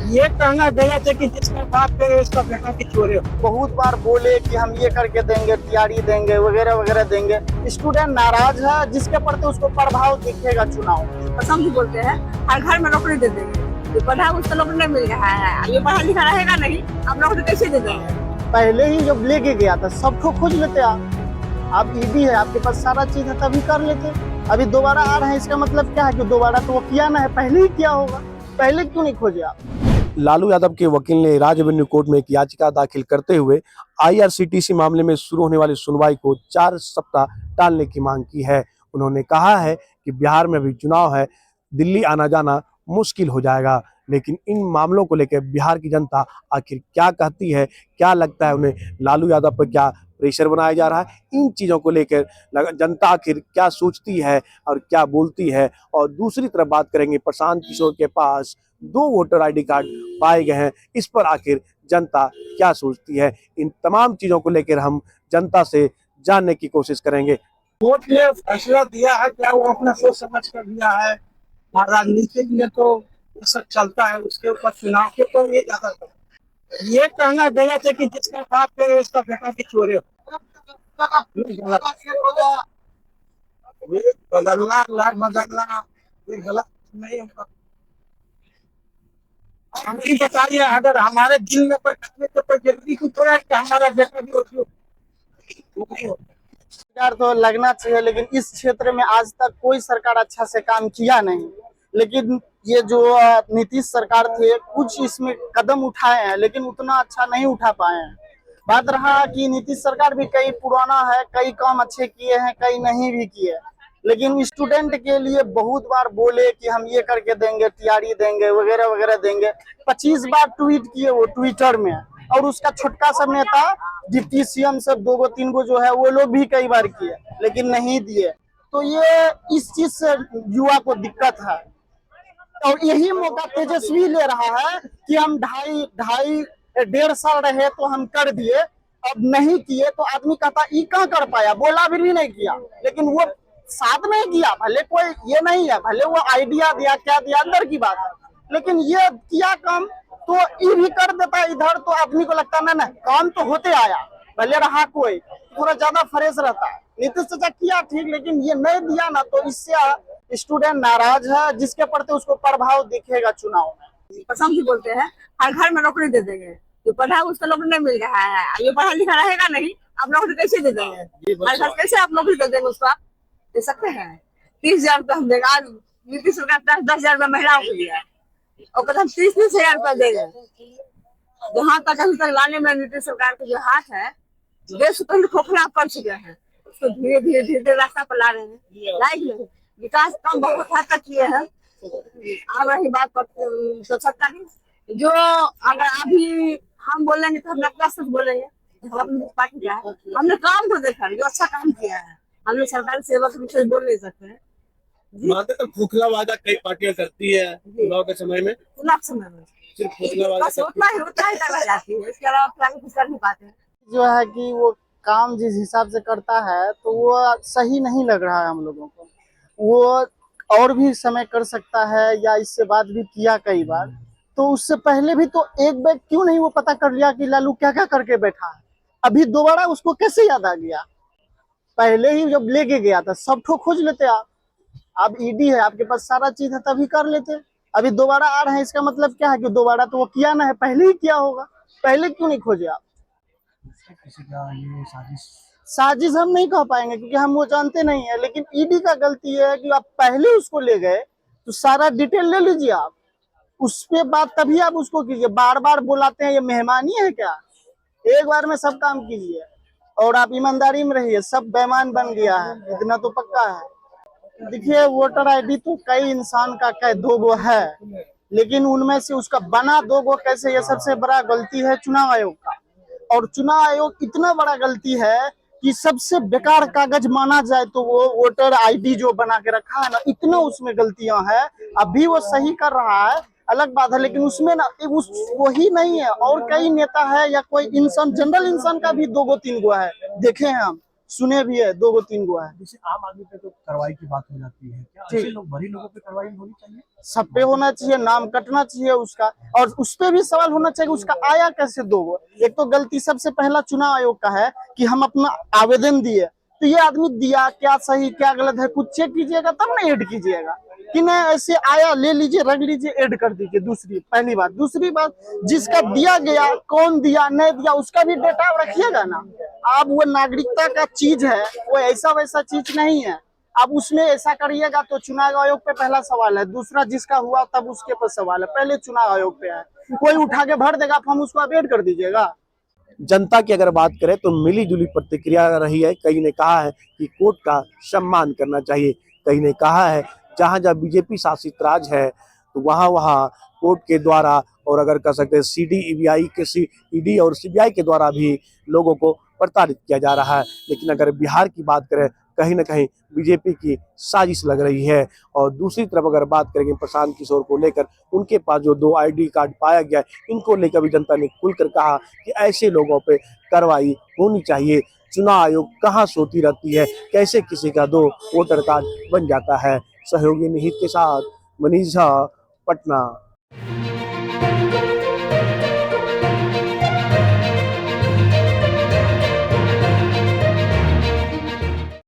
ये कहना गलत है कि जिसका बाप करे उसका बेटा की चोरी हो। बहुत बार बोले कि हम ये करके देंगे, तैयारी देंगे, वगैरह वगैरह देंगे। स्टूडेंट नाराज है, जिसके पढ़ते उसको प्रभाव दिखेगा चुनाव। कसम से बोलते हैं हर घर में नौकरी दे देंगे। जो पढ़ा उसको नौकरी नहीं मिल रहा है, ये पढ़ा लिखा रहेगा नहीं, अब नौकरी कैसे दे देंगे। पहले ही जब लेके गया था सबको खोज लेते आप। अब ईडी है, आपके पास सारा चीज है, तभी कर लेते। अभी दोबारा आ रहे हैं, इसका मतलब क्या है कि दोबारा तो वो किया ना है, पहले ही किया होगा। पहले क्यों नहीं खोजे आप? लालू यादव के वकील ने राज्य रेवेन्यू कोर्ट में एक याचिका दाखिल करते हुए आईआरसीटीसी मामले में शुरू होने वाली सुनवाई को 4 सप्ताह टालने की मांग की है। उन्होंने कहा है कि बिहार में अभी चुनाव है, दिल्ली आना जाना मुश्किल हो जाएगा, लेकिन इन मामलों को लेकर बिहार की जनता आखिर क्या कहती है, क्या लगता है उन्हें, लालू यादव पर क्या प्रेशर बनाया जा रहा है, इन चीज़ों को लेकर जनता आखिर क्या सोचती है और क्या बोलती है। और दूसरी तरफ बात करेंगे, प्रशांत किशोर के पास 2 वोटर आईडी कार्ड पाए गए हैं, इस पर आखिर जनता क्या सोचती है। इन तमाम चीज़ों को लेकर हम जनता से जानने की कोशिश करेंगे। कोर्ट ने फैसला दिया है, क्या वो अपना सोच समझ कर दिया है। और राजनीतिक में तो ये सब चलता है, उसके ऊपर चुनाव के तो ये ज्यादा ये कहना गलत है कि जिसका बाप करे उसका बेटा की चोरी हो। ये बदलना लाख बदलना ये गलत नहीं होगा। हम ही बताइए, अगर हमारे दिल में कोई जरूरी कुछ हो कि हमारा बेटा भी हो। सरकार तो लगना चाहिए, लेकिन इस क्षेत्र में आज तक कोई सरकार अच्छा से काम किया नहीं। लेकिन ये जो नीतीश सरकार थे, कुछ इसमें कदम उठाए हैं, लेकिन उतना अच्छा नहीं उठा पाए हैं। बात रहा कि नीतीश सरकार भी कई पुराना है, कई काम अच्छे किए हैं, कई नहीं भी किए। लेकिन स्टूडेंट के लिए बहुत बार बोले कि हम ये करके देंगे, तैयारी देंगे, वगैरह वगैरह देंगे। 25 बार ट्वीट किए वो ट्विटर में, और उसका छोटका सा नेता डिप्टी सीएम सब 2 3 गो जो है वो लोग भी कई बार किए, लेकिन नहीं दिए। तो ये इस चीज से युवा को दिक्कत है, और यही मौका तेजस्वी ले रहा है कि हम ढाई 1.5 साल रहे तो हम कर दिए, अब नहीं किए तो आदमी कहता ये कहाँ कर पाया, बोला भी नहीं किया। लेकिन वो साथ में किया, भले कोई ये नहीं है, भले वो आइडिया दिया, क्या दिया अंदर की बात है, लेकिन ये किया काम तो ये भी कर देता इधर, तो आदमी को लगता है ना काम तो होते आया, भले रहा कोई थोड़ा ज्यादा फ्रेश रहता है। नीतीश चाचा किया ठीक, लेकिन ये नहीं दिया ना, तो इससे स्टूडेंट नाराज है, जिसके पढ़ते उसको प्रभाव दिखेगा चुनाव में। कसम से बोलते हैं हर घर में नौकरी दे देंगे। जो पढ़ा उसको नौकरी नहीं मिल रहा है, ये पढ़ा लिखा रहेगा नहीं, अब नौकरी कैसे दे देंगे। हर घर कैसे आप नौकरी दे देंगे उसको, आप दे सकते हैं। 30,000 रुपया हम देगा, आज नीतीश सरकार 10,000 रुपया महिलाओं के लिए, और कहते हम 30,000 रुपया देंगे। जहाँ तक अभी तक लाने में नीतीश सरकार के जो हाथ है, देश को खोखला कर चुके हैं, उसको धीरे धीरे धीरे धीरे रास्ता पर ला रहे हैं। लाइक विकास काम बहुत हद तक किए हैं। अब रही बात तो सत्ता की, जो अगर अभी हम बोलेंगे तो हम अपना सच बोलेंगे, हम अपनी पार्टी क्या है, हमने काम को देखा जो अच्छा काम किया है, हमने सरकारी सेवा के विषय बोल नहीं सकते हैं। खोखला वादा कई पार्टियां करती है चुनाव के समय में, चुनाव समय में सिर्फ खोखला वादा बस उतना ही रह जाती है, इसके अलावा प्लान कुछ कर नहीं पाते हैं। जो है कि वो काम जिस हिसाब से करता है तो वो सही नहीं लग रहा है हम लोगों को। वो और भी समय कर सकता है, या इससे बात भी किया कई बार, तो उससे पहले भी तो एक बार क्यों नहीं वो पता कर लिया कि लालू क्या क्या करके बैठा है। अभी दोबारा उसको कैसे याद आ गया? पहले ही जब लेके गया था सब ठो खोज लेते आप। अब ईडी है, आपके पास सारा चीज है, तभी कर लेते। अभी दोबारा आ रहे हैं, इसका मतलब क्या है कि दोबारा तो वो किया ना है, पहले ही किया होगा। पहले क्यों नहीं खोजे आप? साजिश हम नहीं कह पाएंगे, क्योंकि हम वो जानते नहीं है। लेकिन ईडी का गलती है कि आप पहले उसको ले गए, तो सारा डिटेल ले लीजिए आप, उस पे बात तभी आप उसको कीजिए। बार बार बुलाते हैं, ये मेहमानी है क्या? एक बार में सब काम कीजिए, और आप ईमानदारी में रहिए। सब बेईमान बन गया है, इतना तो पक्का है। देखिए, वोटर आईडी तो कई इंसान का 2 गो है, लेकिन उनमें से उसका बना 2 गो कैसे, ये सबसे बड़ा गलती है चुनाव आयोग का। और चुनाव आयोग इतना बड़ा गलती है कि सबसे बेकार कागज माना जाए तो वो वोटर आईडी जो बना के रखा है ना, इतना उसमें गलतियां हैं। अभी वो सही कर रहा है, अलग बात है, लेकिन उसमें ना उस वही नहीं है। और कई नेता है या कोई इंसान, जनरल इंसान का भी 2 गो 3 गो है, देखे हैं हम। सुने भी है, 2 गो 3 गो है। जैसे आम आदमी पे तो कार्रवाई की बात हो जाती है, क्या जी। ऐसे लोग बड़े लोगों पे कार्रवाई होनी चाहिए? सब पे होना चाहिए, नाम कटना चाहिए उसका, और उस पे भी सवाल होना चाहिए उसका आया कैसे 2 गो। एक तो गलती सबसे पहला चुनाव आयोग का है कि हम अपना आवेदन दिए, तो ये आदमी दिया क्या सही क्या गलत है कुछ चेक कीजिएगा तब ना ऐड कीजिएगा, कि नहीं ऐसे आया ले लीजिए रख लीजिए ऐड कर दीजिए। दूसरी पहली बात, दूसरी बात जिसका दिया गया कौन दिया नहीं दिया उसका भी डेटा रखिएगा ना। अब वो नागरिकता का चीज है, वो ऐसा वैसा चीज नहीं है। अब उसमें ऐसा करिएगा तो चुनाव आयोग पे पहला सवाल है, दूसरा जिसका हुआ तब उसके पर सवाल है, पहले चुनाव आयोग पे है। कोई उठा के भर देगा हम उसको अपडेट कर दीजिएगा। जनता की अगर बात करें तो मिली जुली प्रतिक्रिया रही है। कई ने कहा है कि कोर्ट का सम्मान करना चाहिए, कई ने कहा है जहां जहां बीजेपी शासित राज है तो वहां वहां कोर्ट के द्वारा और अगर कह सकते हैं ईडी और सीबीआई के द्वारा भी लोगों को प्रताड़ित किया जा रहा है। लेकिन अगर बिहार की बात करें कहीं ना कहीं बीजेपी की साजिश लग रही है। और दूसरी तरफ अगर बात करेंगे प्रशांत किशोर को लेकर, उनके पास जो 2 ID कार्ड पाया गया है, इनको लेकर भी जनता ने खुलकर कहा कि ऐसे लोगों पे कार्रवाई होनी चाहिए। चुनाव आयोग कहाँ सोती रहती है, कैसे किसी का 2 वोटर कार्ड बन जाता है। सहयोगी निहित के साथ मनीष झा, पटना।